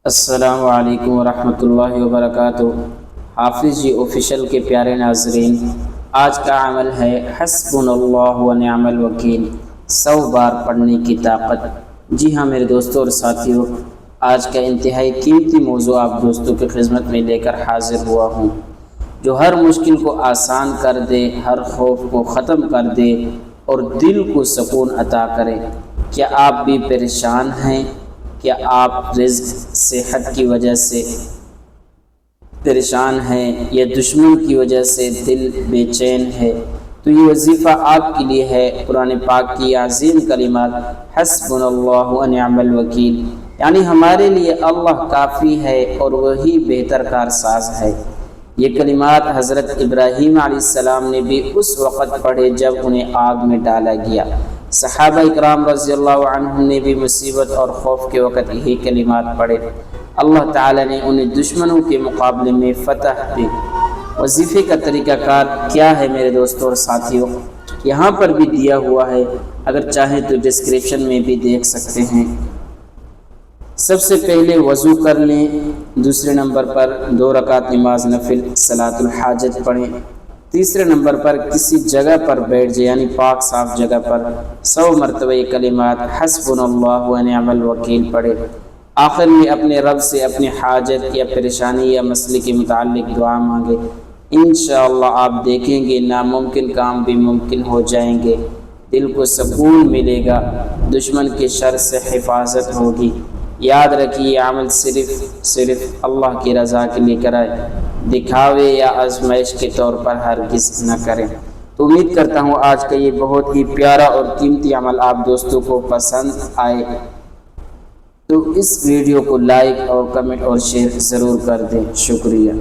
السلام علیکم ورحمۃ اللہ وبرکاتہ۔ حافظ جی آفیشیل کے پیارے ناظرین، آج کا عمل ہے حسبنا اللہ و نعم الوکیل، 100 بار پڑھنے کی طاقت۔ جی ہاں میرے دوستوں اور ساتھیوں، آج کا انتہائی قیمتی موضوع آپ دوستوں کی خدمت میں لے کر حاضر ہوا ہوں، جو ہر مشکل کو آسان کر دے، ہر خوف کو ختم کر دے اور دل کو سکون عطا کرے۔ کیا آپ بھی پریشان ہیں؟ کیا آپ رزق صحت کی وجہ سے پریشان ہیں یا دشمن کی وجہ سے دل بے چین ہے؟ تو یہ وظیفہ آپ کے لیے ہے۔ قرآن پاک کی عظیم کلمات حسبنا اللہ و نعم الوکیل، یعنی ہمارے لیے اللہ کافی ہے اور وہی بہتر کارساز ہے۔ یہ کلمات حضرت ابراہیم علیہ السلام نے بھی اس وقت پڑھے جب انہیں آگ میں ڈالا گیا۔ صحابہ اکرام رضی اللہ عنہم نے بھی مصیبت اور خوف کے وقت یہی کلمات پڑھے۔ اللہ تعالی نے انہیں دشمنوں کے مقابلے میں فتح دی۔ وظیفے کا طریقہ کار کیا ہے میرے دوستوں اور ساتھیوں؟ یہاں پر بھی دیا ہوا ہے، اگر چاہیں تو ڈسکرپشن میں بھی دیکھ سکتے ہیں۔ سب سے پہلے وضو کر لیں، دوسرے نمبر پر 2 رکعت نماز نفل صلاۃ الحاجت پڑھیں، تیسرے نمبر پر کسی جگہ پر بیٹھ جائیں، یعنی پاک صاف جگہ پر 100 مرتبہ یہ کلمات حسبنا اللہ و نعم الوکیل پڑھیں۔ آخر میں اپنے رب سے اپنی حاجت یا پریشانی یا مسئلے کے متعلق دعا مانگے۔ انشاءاللہ آپ دیکھیں گے ناممکن کام بھی ممکن ہو جائیں گے، دل کو سکون ملے گا، دشمن کے شر سے حفاظت ہوگی۔ یاد رکھیے عمل صرف اللہ کی رضا کے لیے کرائے، دکھاوے یا آزمائش کے طور پر ہرگز نہ کریں۔ تو امید کرتا ہوں آج کا یہ بہت ہی پیارا اور قیمتی عمل آپ دوستوں کو پسند آئے، تو اس ویڈیو کو لائک اور کمنٹ اور شیئر ضرور کر دیں۔ شکریہ۔